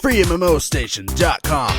freemmostation.com.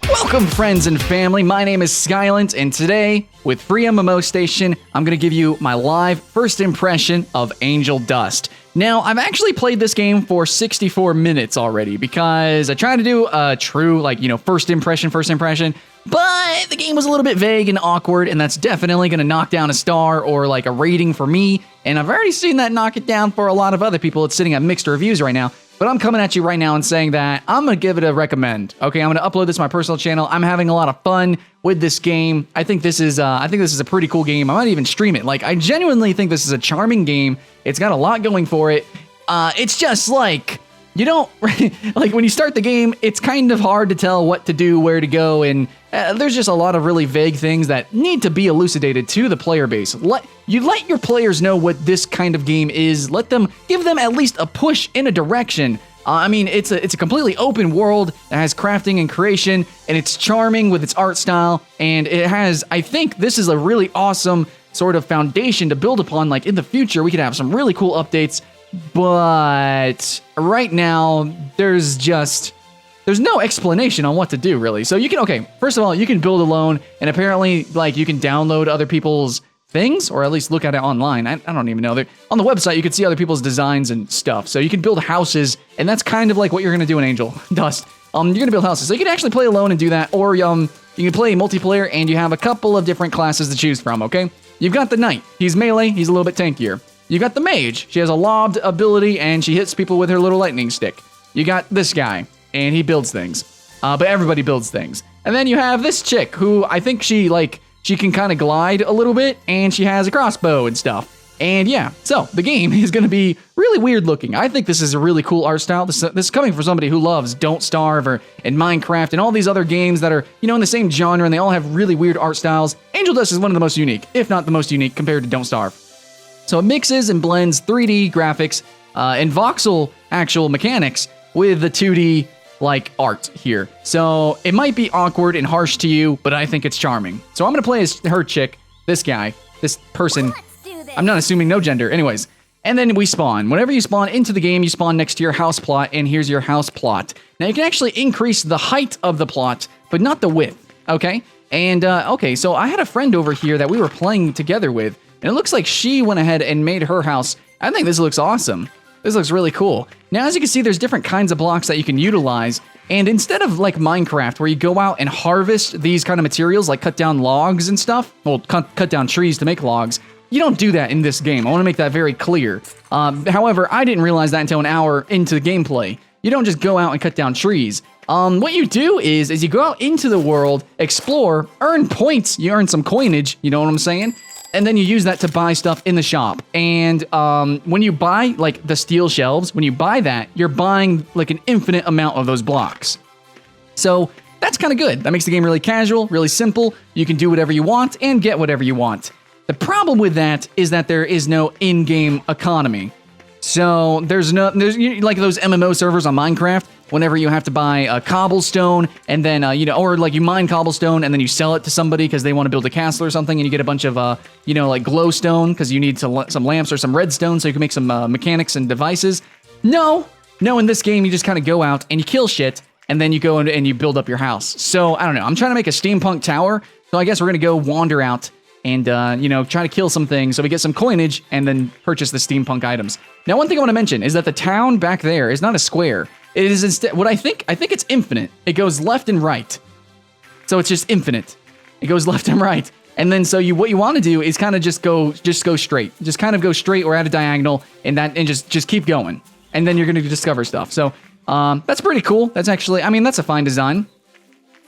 Welcome, friends and family. My name is Skylent, and today, with Free MMO Station, I'm going to give you my live first impression of Angel Dust. Now, I've actually played this game for 64 minutes already, because I tried to do a true, first impression, but the game was a little bit vague and awkward, and that's definitely going to knock down a star or, a rating for me, and I've already seen that knock it down for a lot of other people. It's sitting at mixed reviews right now. But I'm coming at you right now and saying that I'm going to give it a recommend. Okay, I'm going to upload this to my personal channel. I'm having a lot of fun with this game. I think this is a pretty cool game. I might even stream it. I genuinely think this is a charming game. It's got a lot going for it. It's just you don't, when you start the game, it's kind of hard to tell what to do, where to go, and there's just a lot of really vague things that need to be elucidated to the player base. Let your players know what this kind of game is. Give them at least a push in a direction. It's a completely open world that has crafting and creation, and it's charming with its art style, and I think this is a really awesome sort of foundation to build upon. In the future, we could have some really cool updates. But right now, there's no explanation on what to do, really. So first of all, you can build alone, and apparently, you can download other people's things, or at least look at it online. I don't even know. On the website, you can see other people's designs and stuff. So you can build houses, and that's kind of like what you're going to do in Angel Dust. You're going to build houses. So you can actually play alone and do that, or you can play multiplayer, and you have a couple of different classes to choose from, okay? You've got the Knight. He's melee. He's a little bit tankier. You got the Mage. She has a lobbed ability, and she hits people with her little lightning stick. You got this guy, and he builds things. But everybody builds things. And then you have this chick, who I think she can kind of glide a little bit, and she has a crossbow and stuff. And yeah, so the game is going to be really weird looking. I think this is a really cool art style. This is coming from somebody who loves Don't Starve and Minecraft and all these other games that are, in the same genre, and they all have really weird art styles. Angel Dust is one of the most unique, if not the most unique, compared to Don't Starve. So it mixes and blends 3D graphics and voxel actual mechanics with the 2D art here. So it might be awkward and harsh to you, but I think it's charming. So I'm going to play as her chick, this guy, this person. I'm not assuming no gender. Anyways, and then we spawn. Whenever you spawn into the game, you spawn next to your house plot, and here's your house plot. Now you can actually increase the height of the plot, but not the width, okay? And, so I had a friend over here that we were playing together with, and it looks like she went ahead and made her house. I think this looks awesome. This looks really cool. Now, as you can see, there's different kinds of blocks that you can utilize. And instead of Minecraft, where you go out and harvest these kind of materials, cut down logs and stuff, well, cut down trees to make logs, you don't do that in this game. I want to make that very clear. However, I didn't realize that until an hour into the gameplay. You don't just go out and cut down trees. What you do is you go out into the world, explore, earn points. You earn some coinage, you know what I'm saying? And then you use that to buy stuff in the shop. And when you buy, the steel shelves, when you buy that, you're buying, an infinite amount of those blocks. So that's kind of good. That makes the game really casual, really simple. You can do whatever you want and get whatever you want. The problem with that is that there is no in-game economy. So there's those MMO servers on Minecraft, whenever you have to buy a cobblestone, and then, or you mine cobblestone, and then you sell it to somebody because they want to build a castle or something, and you get a bunch of, glowstone, because you need some lamps or some redstone so you can make some mechanics and devices. No, in this game, you just kind of go out and you kill shit, and then you go and you build up your house. So, I don't know, I'm trying to make a steampunk tower, so I guess we're going to go wander out and, try to kill some things so we get some coinage and then purchase the steampunk items. Now, one thing I want to mention is that the town back there is not a square. It is instead, I think it's infinite. It goes left and right. So it's just infinite. It goes left and right. And then what you want to do is kind of just go straight. Just kind of go straight or at a diagonal and just keep going. And then you're going to discover stuff. So that's pretty cool. That's actually, that's a fine design.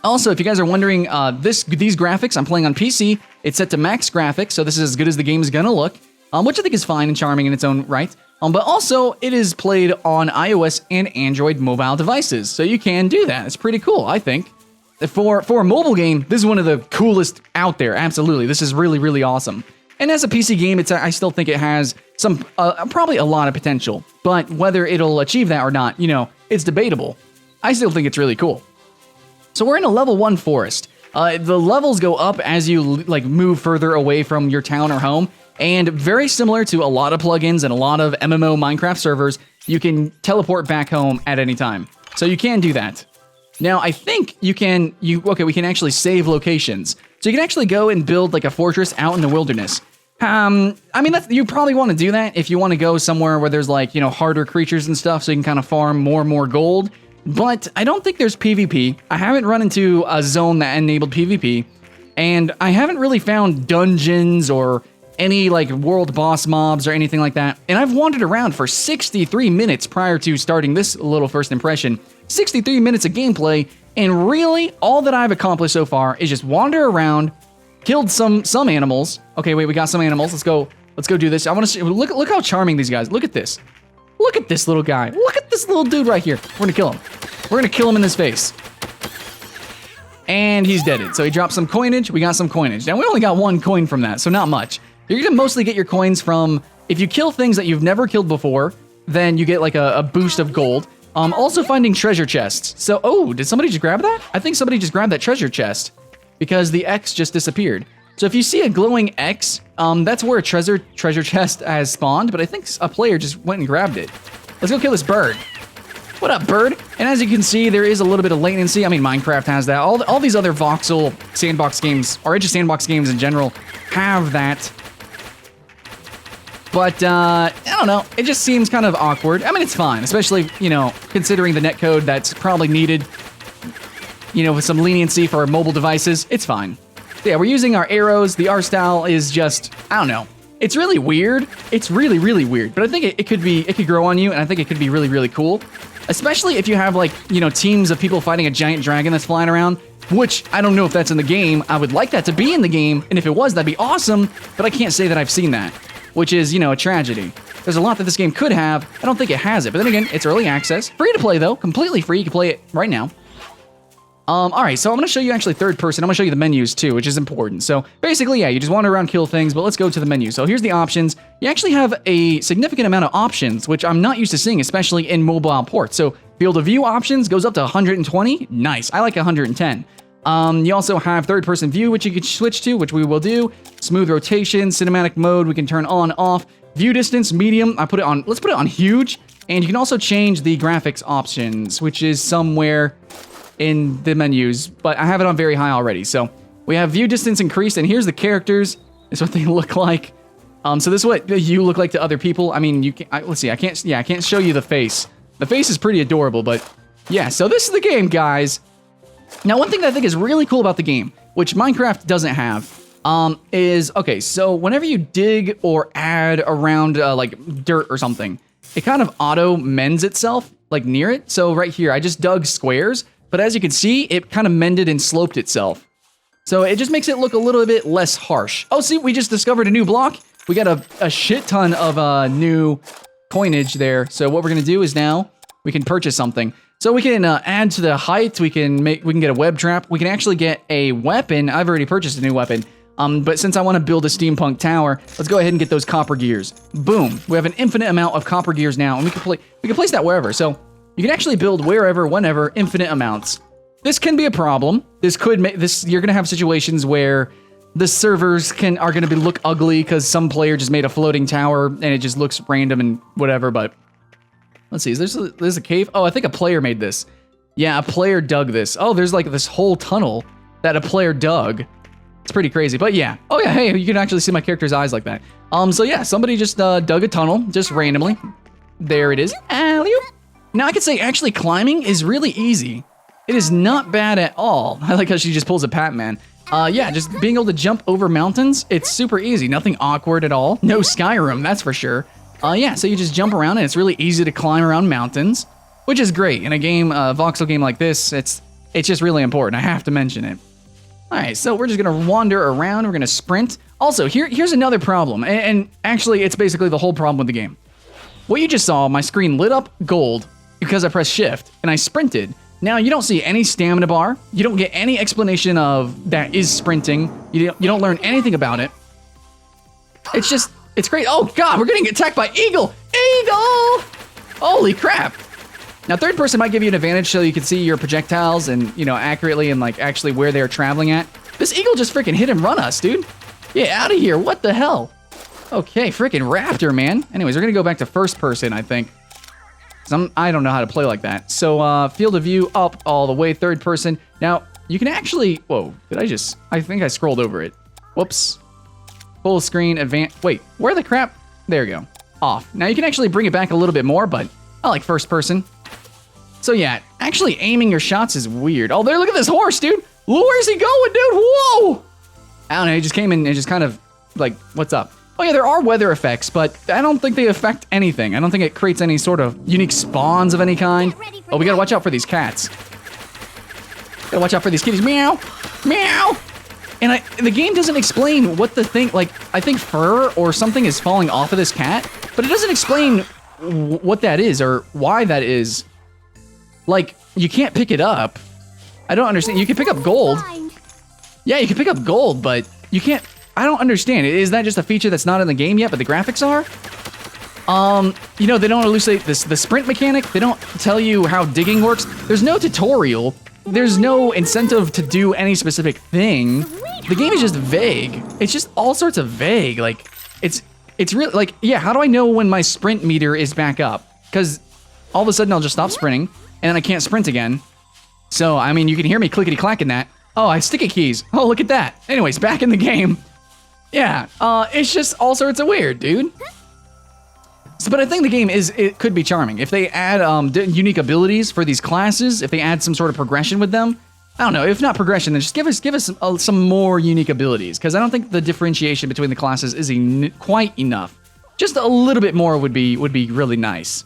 Also, if you guys are wondering, these graphics, I'm playing on PC. It's set to max graphics, so this is as good as the game is gonna look, which I think is fine and charming in its own right. But also, it is played on iOS and Android mobile devices, so you can do that. It's pretty cool, I think. For a mobile game, this is one of the coolest out there. Absolutely, this is really, really awesome. And as a PC game, I still think it has some, probably a lot of potential. But whether it'll achieve that or not, it's debatable. I still think it's really cool. So we're in a level 1 forest. The levels go up as you move further away from your town or home. And very similar to a lot of plugins and a lot of MMO Minecraft servers, you can teleport back home at any time. So you can do that. Now, I think we can actually save locations. So you can actually go and build like a fortress out in the wilderness. I mean, you probably want to do that if you want to go somewhere where there's like, harder creatures and stuff, so you can kind of farm more and more gold. But I don't think there's PvP. I haven't run into a zone that enabled PvP, and I haven't really found dungeons or any like world boss mobs or anything like that. And I've wandered around for 63 minutes prior to starting this little first impression. 63 minutes of gameplay, and really all that I've accomplished so far is just wander around, killed some animals. Okay, wait, we got some animals. Let's go do this. I want to see. Look how charming these guys. Look at this. Look at this little guy. Look at this little dude right here. We're gonna kill him. We're gonna kill him in his face. And he's deaded. So he dropped some coinage. We got some coinage. Now we only got 1 coin from that, so not much. You're gonna mostly get your coins from, if you kill things that you've never killed before, then you get like a boost of gold. Also finding treasure chests. So, oh, did somebody just grab that? I think somebody just grabbed that treasure chest because the X just disappeared. So if you see a glowing X, that's where a treasure chest has spawned, but I think a player just went and grabbed it. Let's go kill this bird. What up, bird? And as you can see, there is a little bit of latency. I mean, Minecraft has that. All these other voxel sandbox games, or just sandbox games in general, have that. But, I don't know. It just seems kind of awkward. I mean, it's fine, especially, considering the netcode that's probably needed, with some leniency for mobile devices. It's fine. So yeah, we're using our arrows. The art style is just, I don't know. It's really weird. It's really, really weird. But I think it could grow on you, and I think it could be really, really cool. Especially if you have, like, teams of people fighting a giant dragon that's flying around, which I don't know if that's in the game. I would like that to be in the game, and if it was, that'd be awesome, but I can't say that I've seen that, which is, a tragedy. There's a lot that this game could have. I don't think it has it, but then again, it's early access. Free to play, though. Completely free. You can play it right now. All right, so I'm going to show you actually third person. I'm going to show you the menus, too, which is important. So basically, yeah, you just wander around, kill things, but let's go to the menu. So here's the options. You actually have a significant amount of options, which I'm not used to seeing, especially in mobile ports. So field of view options goes up to 120. Nice. I like 110. You also have third-person view, which you can switch to, which we will do. Smooth rotation, cinematic mode, we can turn on, off. View distance, medium, let's put it on huge. And you can also change the graphics options, which is somewhere in the menus, but I have it on very high already. So we have view distance increased, and here's the characters. This is what they look like. So this is what you look like to other people. I mean, let's see, I can't show you the face. The face is pretty adorable, but yeah, so this is the game, guys. Now, one thing that I think is really cool about the game, which Minecraft doesn't have, is, okay, so whenever you dig or add around, like, dirt or something, it kind of auto-mends itself, like, near it. So right here, I just dug squares, but as you can see, it kind of mended and sloped itself. So it just makes it look a little bit less harsh. Oh, see, we just discovered a new block. We got a shit ton of new coinage there. So what we're going to do is now we can purchase something. So we can add to the height, we can get a web trap, we can actually get a weapon. I've already purchased a new weapon, but since I want to build a steampunk tower, let's go ahead and get those copper gears. Boom, we have an infinite amount of copper gears now, and we can place that wherever. So you can actually build wherever, whenever, infinite amounts. This can be a problem. This could make you're gonna have situations where the servers are gonna look ugly because some player just made a floating tower and it just looks random and whatever, but let's see, there's a cave? Oh, I think a player made this. Yeah, a player dug this. Oh, there's like this whole tunnel that a player dug. It's pretty crazy, but yeah. Oh yeah, hey, you can actually see my character's eyes like that. So yeah, somebody just dug a tunnel, just randomly. There it is. Alley-oop. Now I could say actually climbing is really easy. It is not bad at all. I like how she just pulls a Pac-Man. Yeah, just being able to jump over mountains, it's super easy. Nothing awkward at all. No Skyrim, that's for sure. Yeah, so you just jump around and it's really easy to climb around mountains, which is great. In a game, a voxel game like this, it's just really important. I have to mention it. All right, so we're just gonna wander around. We're gonna sprint. Also, here's another problem, and actually, it's basically the whole problem with the game. What you just saw, my screen lit up gold because I pressed shift and I sprinted. Now you don't see any stamina bar. You don't get any explanation of that is sprinting. You don't learn anything about it. It's great. Oh God, we're getting attacked by eagle. Eagle! Holy crap. Now third person might give you an advantage so you can see your projectiles and, accurately and like actually where they're traveling at. This eagle just freaking hit and run us, dude. Yeah, out of here. What the hell? Okay, freaking raptor, man. Anyways, we're gonna go back to first person, I think. I don't know how to play like that. So, field of view up all the way, third person. Now, you can actually... Whoa, I think I scrolled over it. Whoops. Full screen, advance... Wait, where the crap... There you go. Off. Now, you can actually bring it back a little bit more, but I like first person. So, yeah, actually aiming your shots is weird. Oh, there, look at this horse, dude. Where's he going, dude? Whoa! I don't know, he just came in and just kind of, like, what's up? Oh, yeah, there are weather effects, but I don't think they affect anything. I don't think it creates any sort of unique spawns of any kind. Oh, we gotta watch out for these cats. Gotta watch out for these kitties. Meow! Meow! And the game doesn't explain what the thing, like, I think fur or something is falling off of this cat, but it doesn't explain what that is or why that is. Like, you can't pick it up. I don't understand. You can pick up gold. Yeah, you can pick up gold, but you can't... I don't understand. Is that just a feature that's not in the game yet, but the graphics are? You know, they don't elucidate the sprint mechanic. They don't tell you how digging works. There's no tutorial. There's no incentive to do any specific thing. The game is just vague. It's just all sorts of vague. Like, it's really, like, yeah, how do I know when my sprint meter is back up? Because all of a sudden I'll just stop sprinting, and then I can't sprint again. So, I mean, you can hear me clickety-clacking that. Oh, I have sticky keys. Oh, look at that. Anyways, back in the game. Yeah, it's just all sorts of weird, dude. So, but I think the game it could be charming. If they add unique abilities for these classes, if they add some sort of progression with them, I don't know, if not progression, then just give us some more unique abilities, because I don't think the differentiation between the classes is quite enough. Just a little bit more would be really nice.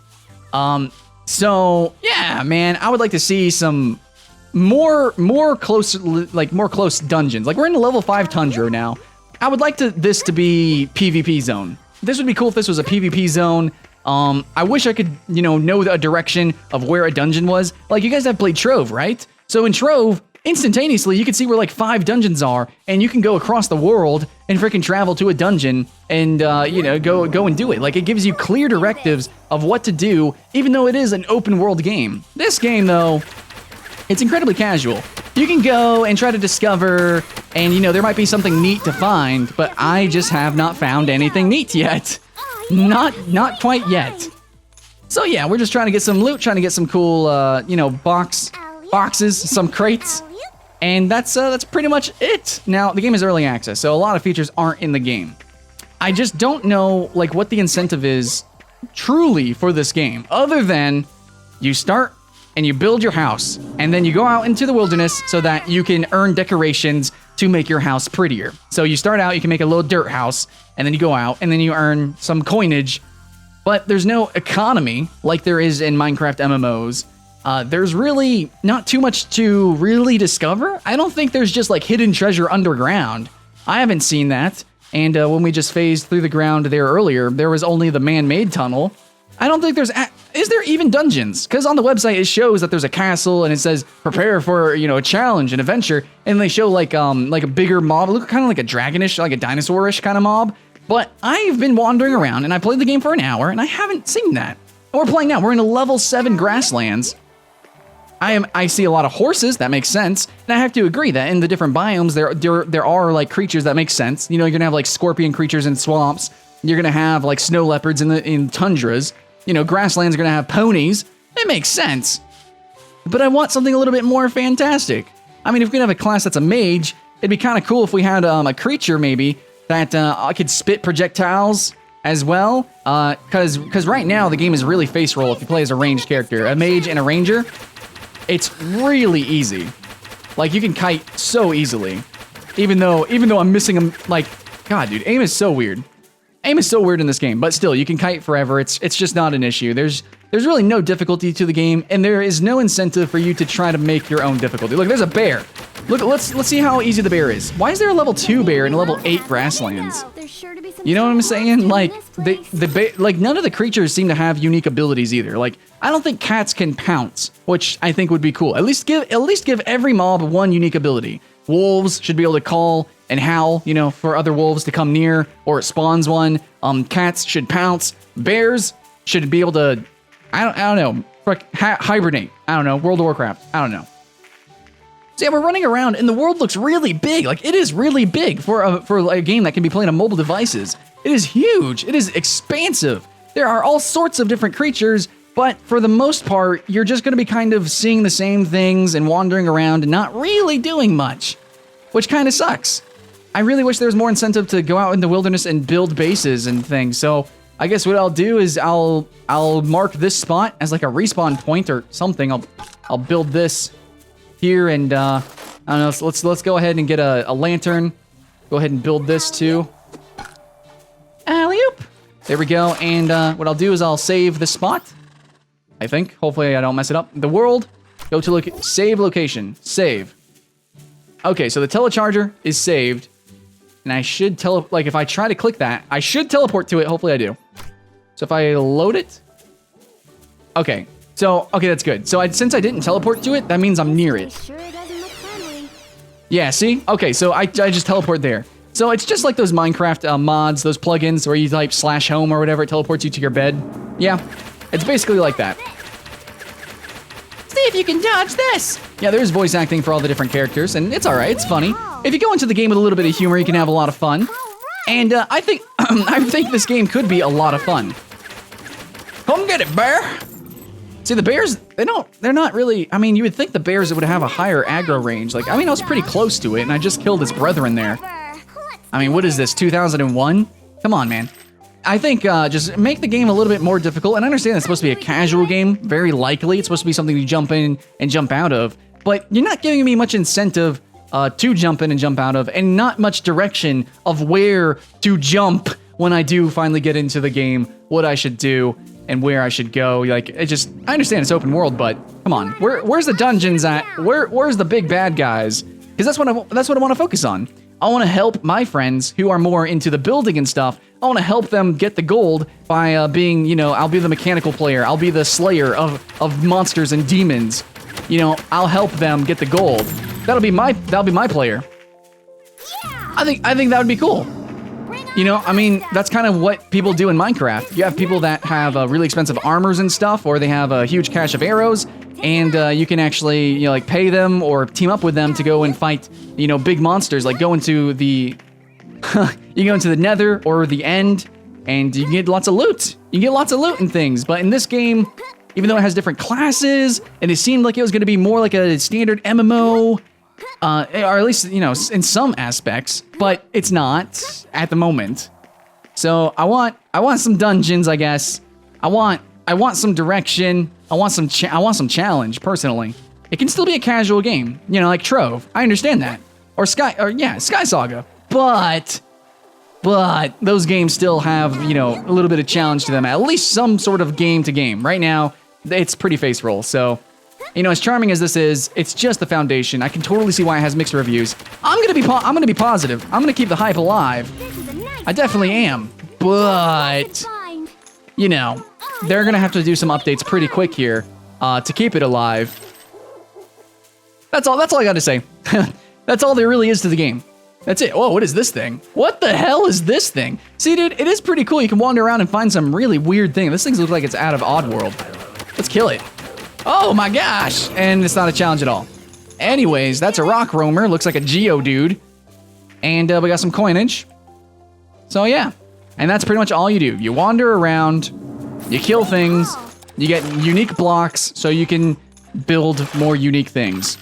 So, yeah, man, I would like to see some more close dungeons. Like, we're in the level 5 Tundra now. I would like this to be PvP zone. This would be cool if this was a PvP zone. I wish I could, know a direction of where a dungeon was. Like, you guys have played Trove, right? So in Trove, instantaneously, you can see where like 5 dungeons are, and you can go across the world and freaking travel to a dungeon and, go and do it. Like, it gives you clear directives of what to do, even though it is an open world game. This game, though, it's incredibly casual. You can go and try to discover, and there might be something neat to find, but I just have not found anything neat yet. Not quite yet. So yeah, we're just trying to get some loot, trying to get some cool, boxes, some crates, and that's pretty much it. Now, the game is early access, so a lot of features aren't in the game. I just don't know, like, what the incentive is truly for this game, other than you start and you build your house, and then you go out into the wilderness so that you can earn decorations to make your house prettier. So you start out, you can make a little dirt house, and then you go out, and then you earn some coinage, but there's no economy like there is in Minecraft MMOs. There's really not too much to really discover. I don't think there's just like hidden treasure underground. I haven't seen that, and when we just phased through the ground there earlier, there was only the man-made tunnel. I don't think is there even dungeons? Because on the website it shows that there's a castle and it says prepare for a challenge, an adventure, and they show like a bigger mob, look kind of like a dragonish, like a dinosaurish kind of mob. But I've been wandering around and I played the game for an hour and I haven't seen that. And we're playing now. We're in a level 7 grasslands. I see a lot of horses. That makes sense. And I have to agree that in the different biomes there are like creatures that make sense. You're gonna have like scorpion creatures in swamps. You're gonna have like snow leopards in tundras. Grasslands are gonna have ponies. It makes sense. But I want something a little bit more fantastic. I mean, if we're gonna have a class that's a mage, it'd be kind of cool if we had a creature maybe that could spit projectiles as well. Because right now the game is really face roll if you play as a ranged character. A mage and a ranger, it's really easy. Like, you can kite so easily. Even though I'm missing them, like, God, dude, aim is so weird. Aim is so weird in this game, but still, you can kite forever. It's just not an issue. There's really no difficulty to the game, and there is no incentive for you to try to make your own difficulty. Look, there's a bear. Look, let's see how easy the bear is. Why is there a level 2 bear in a level 8 grasslands? You know what I'm saying? Like, like none of the creatures seem to have unique abilities either. Like, I don't think cats can pounce, which I think would be cool. At least give every mob one unique ability. Wolves should be able to call and howl, for other wolves to come near, or it spawns one. Cats should pounce. Bears should be able to, I don't know, hibernate. I don't know, World of Warcraft. I don't know. So yeah, we're running around, and the world looks really big. Like, it is really big for a game that can be played on mobile devices. It is huge. It is expansive. There are all sorts of different creatures, but for the most part, you're just going to be kind of seeing the same things and wandering around and not really doing much, which kind of sucks. I really wish there was more incentive to go out in the wilderness and build bases and things. So I guess what I'll do is I'll mark this spot as like a respawn point or something. I'll build this here, and I don't know. So let's go ahead and get a lantern. Go ahead and build this too. Alley-oop. There we go. And what I'll do is I'll save the spot. I think. Hopefully I don't mess it up. The world. Go to save location. Save. Okay, so the telecharger is saved. And I should like if I try to click that, I should teleport to it. Hopefully I do. So if I load it. Okay. So, okay, that's good. So since I didn't teleport to it, that means I'm near it. Sure doesn't look friendly. Yeah, see? Okay, so I just teleport there. So it's just like those Minecraft mods, those plugins where you type /home or whatever, it teleports you to your bed. Yeah, it's basically like that. See if you can dodge this. Yeah, there's voice acting for all the different characters, and it's all right. It's funny. If you go into the game with a little bit of humor, you can have a lot of fun. And I think I think this game could be a lot of fun. Come get it, bear. See, the bears, they're not really, I mean, you would think the bears would have a higher aggro range. Like, I mean, I was pretty close to it, and I just killed his brethren there. I mean, what is this, 2001? Come on, man. I think just make the game a little bit more difficult. And I understand it's supposed to be a casual game, very likely. It's supposed to be something you jump in and jump out of. But you're not giving me much incentive to jump in and jump out of, and not much direction of where to jump when I do finally get into the game, what I should do, and where I should go. Like, it just, I understand it's open world, but come on, where's the dungeons at? Where's the big bad guys? Because that's what I want to focus on. I want to help my friends who are more into the building and stuff. I want to help them get the gold by being, you know, I'll be the mechanical player. I'll be the slayer of monsters and demons. You know, I'll help them get the gold. That'll be my player. Yeah. I think that would be cool. You know, I mean, that's kind of what people do in Minecraft. You have people that have really expensive armors and stuff, or they have a huge cache of arrows, and you can actually, you know, like pay them or team up with them to go and fight, you know, big monsters. Like go into the, you go into the Nether or the End, and you can get lots of loot. You can get lots of loot and things. But in this game, even though it has different classes, and it seemed like it was going to be more like a standard MMO. Or at least, you know, in some aspects, but it's not at the moment. So I want some dungeons, I guess. I want some direction. I want some challenge, personally. It can still be a casual game, you know, like Trove. I understand that. Or Sky Saga. But those games still have, you know, a little bit of challenge to them. At least some sort of game to game. Right now, it's pretty face roll, so... You know, as charming as this is, it's just the foundation. I can totally see why it has mixed reviews. I'm gonna be positive. I'm gonna keep the hype alive. I definitely am. But you know, they're gonna have to do some updates pretty quick here to keep it alive. That's all I got to say. That's all there really is to the game. That's it. Whoa, what is this thing? What the hell is this thing? See, dude, it is pretty cool. You can wander around and find some really weird thing. This thing looks like it's out of Oddworld. Let's kill it. Oh my gosh! And it's not a challenge at all. Anyways, that's a rock roamer. Looks like a Geodude. And we got some coinage. So yeah. And that's pretty much all you do. You wander around, you kill things, you get unique blocks so you can build more unique things.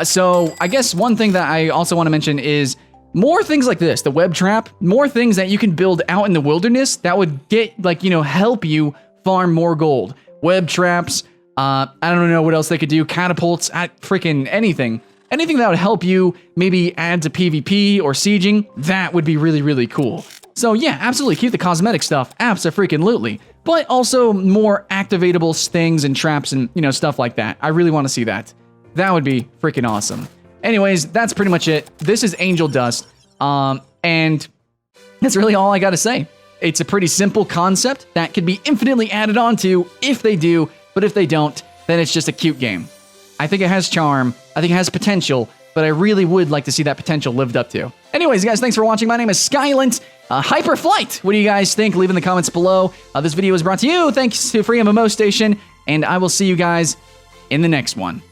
So I guess one thing that I also want to mention is more things like this, the web trap, more things that you can build out in the wilderness that would get, like, you know, help you farm more gold. Web traps, I don't know what else they could do. Catapults, freaking anything. Anything that would help you maybe add to PvP or sieging, that would be really, really cool. So yeah, absolutely keep the cosmetic stuff, abso-freaking-lutely. But also more activatable things and traps and, you know, stuff like that. I really want to see that. That would be freaking awesome. Anyways, that's pretty much it. This is Angel Dust. And that's really all I gotta say. It's a pretty simple concept that could be infinitely added onto if they do. But if they don't, then it's just a cute game. I think it has charm, I think it has potential, but I really would like to see that potential lived up to. Anyways, guys, thanks for watching. My name is Skylent. Hyperflight, what do you guys think? Leave in the comments below. This video was brought to you thanks to Free MMO Station, and I will see you guys in the next one.